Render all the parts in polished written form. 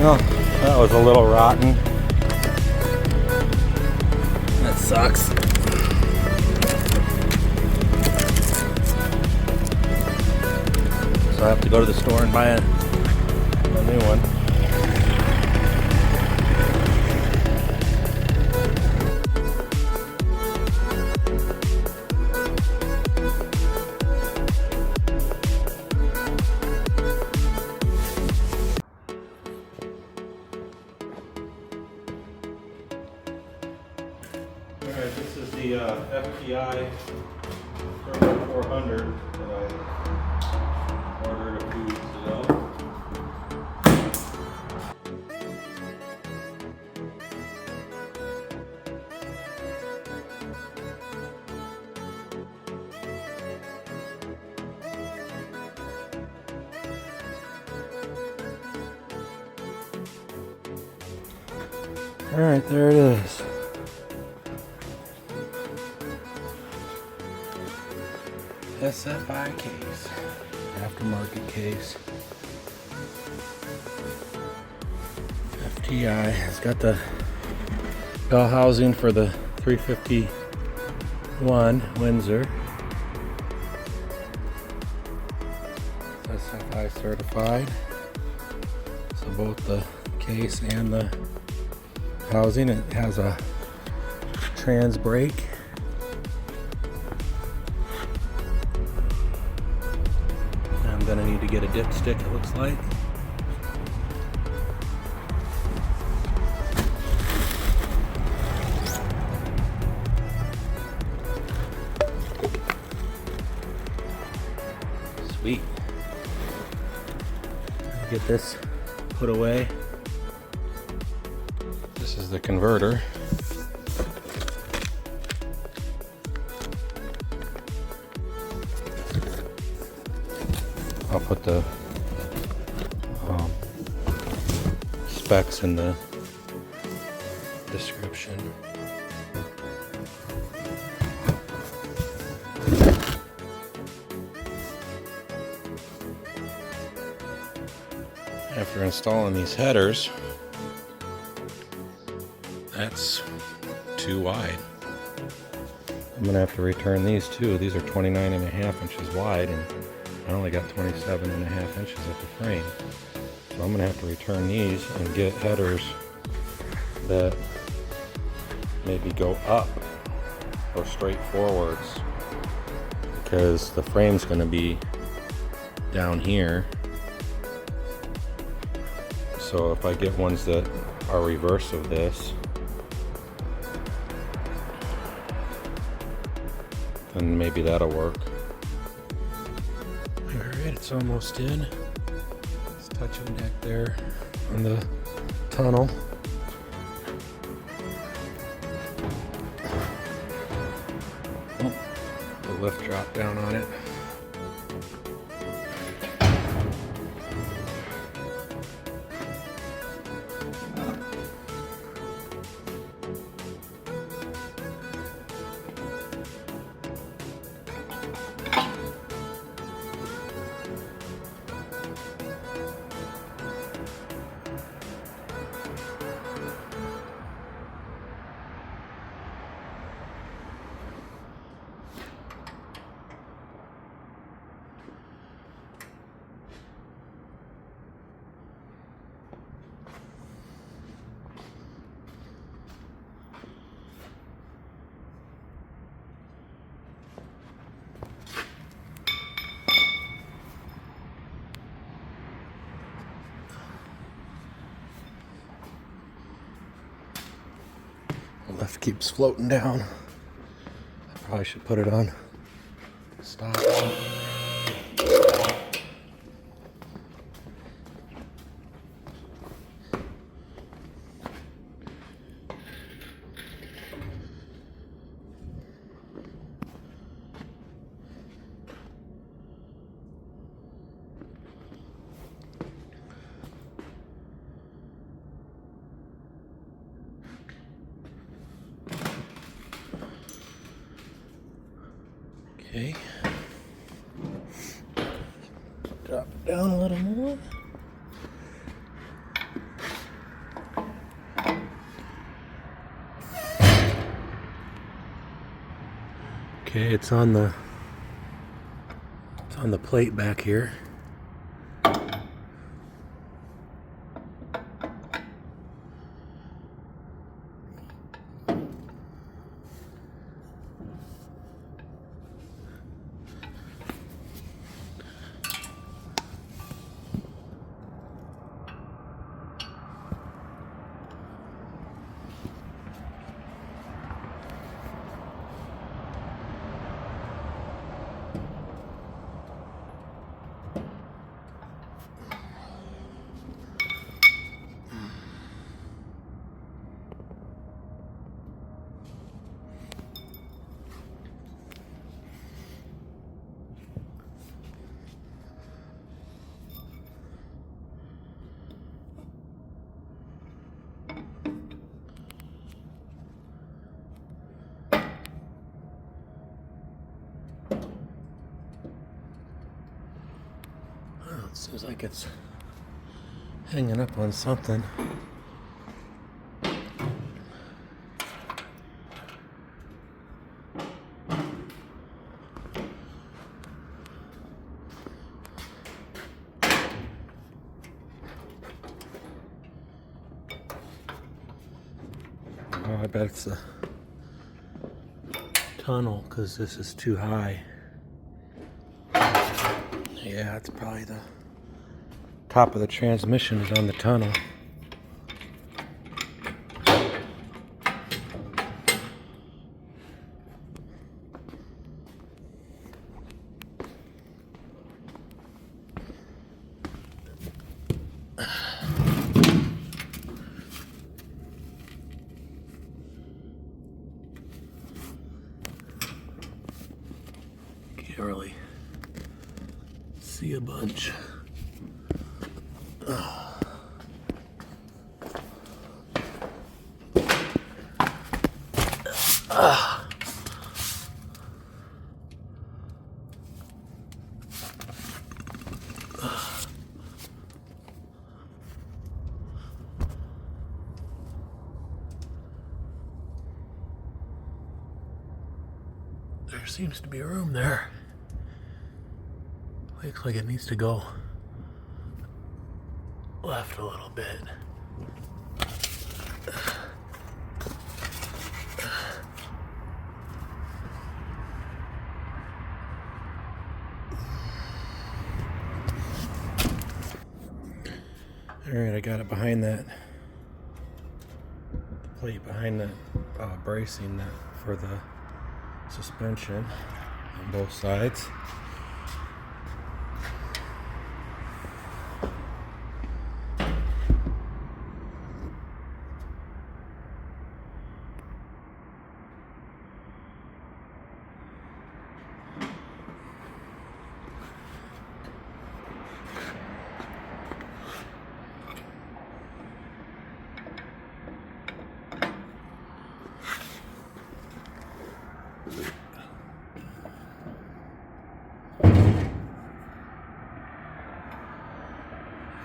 Well, that was a little rotten. That sucks. So I have to go to the store and buy a new one. Alright, this is the FTI Turbo 400 that I ordered a few weeks ago. Alright, there it is. SFI case, aftermarket case. FTI has got the bell housing for the 351 Windsor. SFI certified. So both the case and the housing. It has a trans brake. I'm gonna need to get a dipstick, it looks like. Sweet. Get this put away. This is the converter. I'll put the specs in the description. After installing these headers, that's too wide. I'm gonna have to return these too. These are 29.5 inches wide, and I only got 27.5 inches at the frame. So I'm gonna have to return these and get headers that maybe go up or straight forwards, because the frame's gonna be down here. So if I get ones that are reverse of this, then maybe that'll work. Alright, it's almost in. It's touching neck there on the tunnel. Oh, the lift dropped down on it. Lift keeps floating down. I probably should put it on stop. Okay. Drop it down a little more. Okay, it's on the plate back here. It seems like it's hanging up on something. Oh, I bet it's a tunnel because this is too high. Yeah, it's probably the top of the transmission is on the tunnel. Can't really see a bunch. There seems to be room there. Looks like it needs to go left a little bit. Alright, I got it behind that plate, behind that bracing that for the suspension on both sides.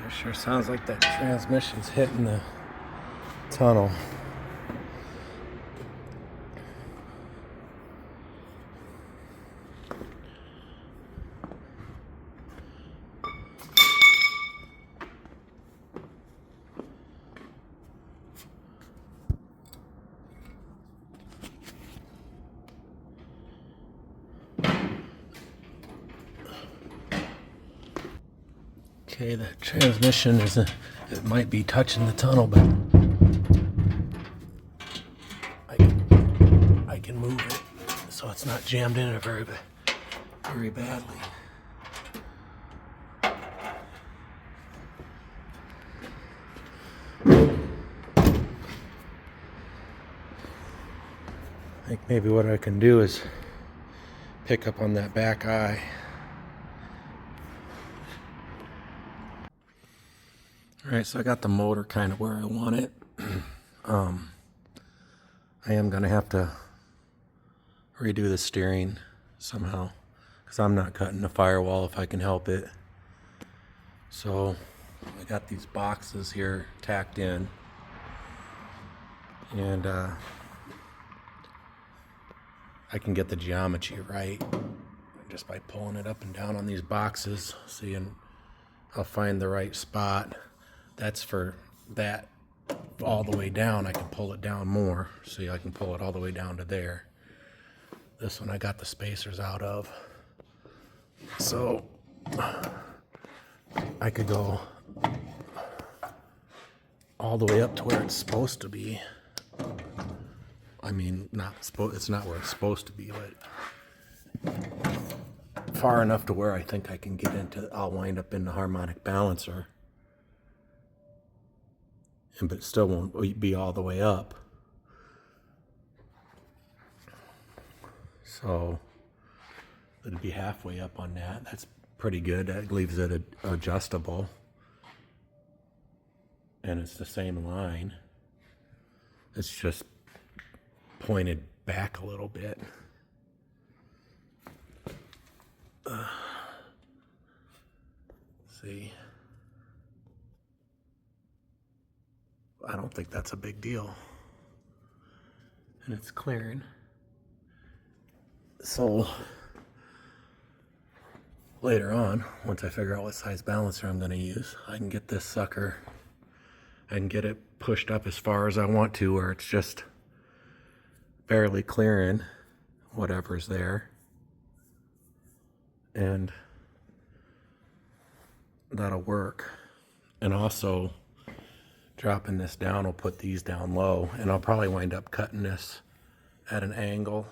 It sure sounds like that transmission's hitting the tunnel. Okay, the transmission it might be touching the tunnel, but I can move it so it's not jammed in it very badly. I think maybe what I can do is pick up on that back eye. Alright, so I got the motor kind of where I want it. I am going to have to redo the steering somehow because I'm not cutting the firewall if I can help it. So I got these boxes here tacked in, and I can get the geometry right just by pulling it up and down on these boxes. See, and I'll find the right spot. That's for that all the way down. I can pull it down more. See, I can pull it all the way down to there. This one I got the spacers out of. So I could go all the way up to where it's supposed to be. I mean, it's not where it's supposed to be, but far enough to where I think I can get into, I'll wind up in the harmonic balancer. But it still won't be all the way up. So it'd be halfway up on that. That's pretty good. That leaves it adjustable. And it's the same line. It's just pointed back a little bit. See? I don't think that's a big deal. And it's clearing. So later on, once I figure out what size balancer I'm going to use, I can get this sucker and get it pushed up as far as I want to, where it's just barely clearing whatever's there. And that'll work. And also, dropping this down will put these down low, and I'll probably wind up cutting this at an angle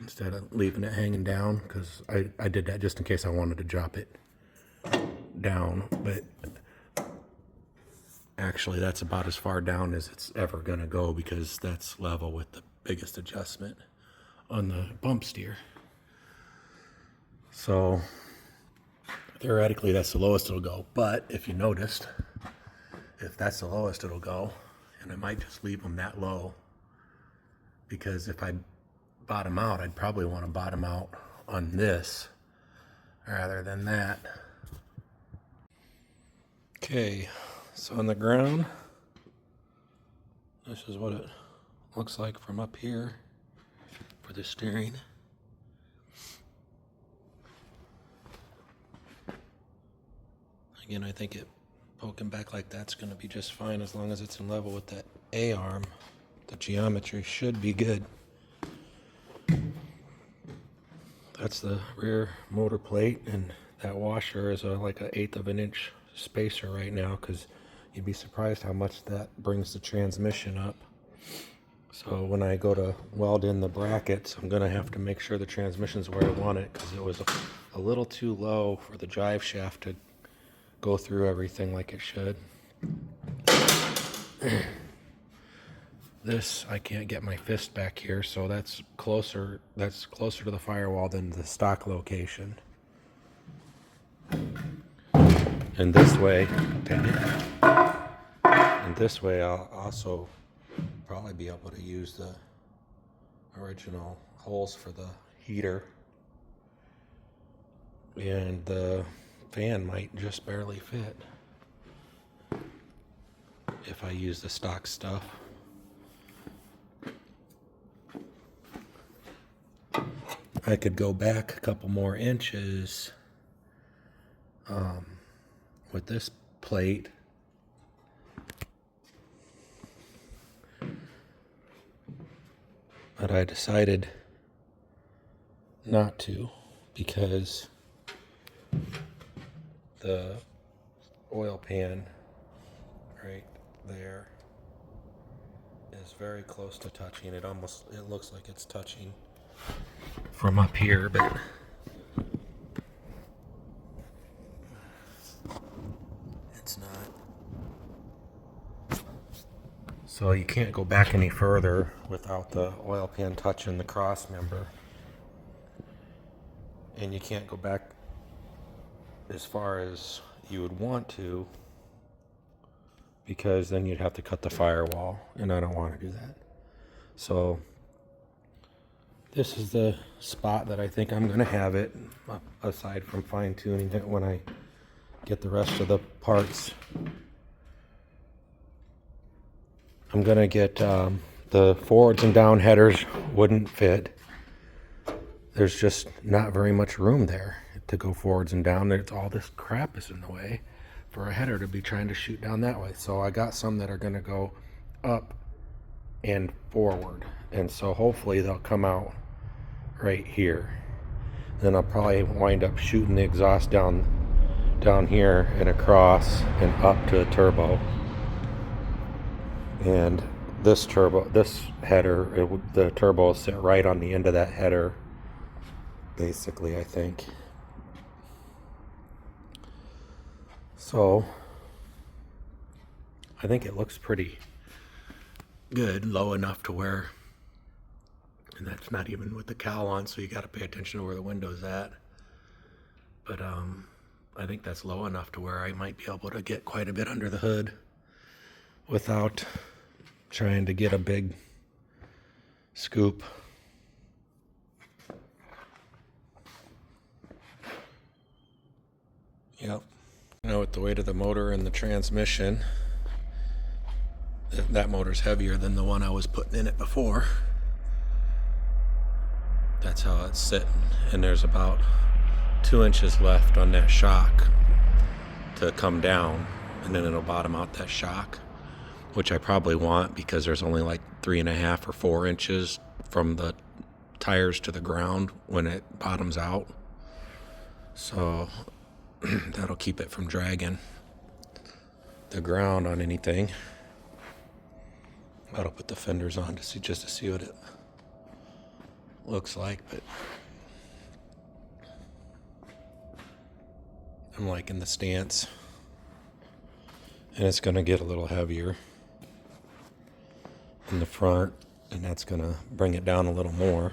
instead of leaving it hanging down, because I did that just in case I wanted to drop it down. But actually that's about as far down as it's ever going to go, because that's level with the biggest adjustment on the bump steer. So theoretically that's the lowest it'll go, but if you noticed, if that's the lowest it'll go, and I might just leave them that low, because if I bottom out, I'd probably want to bottom out on this rather than that. Okay, so on the ground, this is what it looks like from up here for the steering. Again, I think it poking back like that's going to be just fine as long as it's in level with that A-arm. The geometry should be good. That's the rear motor plate, and that washer is like an 1/8 of an inch spacer right now, because you'd be surprised how much that brings the transmission up. So when I go to weld in the brackets, I'm going to have to make sure the transmission's where I want it, because it was a little too low for the drive shaft to go through everything like it should. This, I can't get my fist back here, so that's closer to the firewall than the stock location. And this way, I'll also probably be able to use the original holes for the heater, and the fan might just barely fit if I use the stock stuff. I could go back a couple more inches with this plate, but I decided not to, because the oil pan right there is very close to touching. It looks like it's touching from up here, but it's not. So you can't go back any further without the oil pan touching the cross member, and you can't go back as far as you would want to, because then you'd have to cut the firewall, and I don't want to do that. So this is the spot that I think I'm going to have it, aside from fine tuning it when I get the rest of the parts. I'm going to get the forwards and down headers wouldn't fit. There's just not very much room there to go forwards and down. There's all this crap is in the way for a header to be trying to shoot down that way. So I got some that are going to go up and forward, and so hopefully they'll come out right here. Then I'll probably wind up shooting the exhaust down here and across and up to the turbo. And this header, the turbo will sit right on the end of that header, basically, I think. So I think it looks pretty good, low enough to where, and that's not even with the cowl on, so you got to pay attention to where the window's at. But I think that's low enough to where I might be able to get quite a bit under the hood without trying to get a big scoop. Yep. Now with the weight of the motor and the transmission, that motor's heavier than the one I was putting in it before. That's how it's sitting. And there's about 2 inches left on that shock to come down, and then it'll bottom out that shock, which I probably want because there's only like 3.5 or 4 inches from the tires to the ground when it bottoms out. So that'll keep it from dragging the ground on anything. I'll put the fenders on just to see what it looks like, but I'm liking the stance, and it's going to get a little heavier in the front, and that's going to bring it down a little more.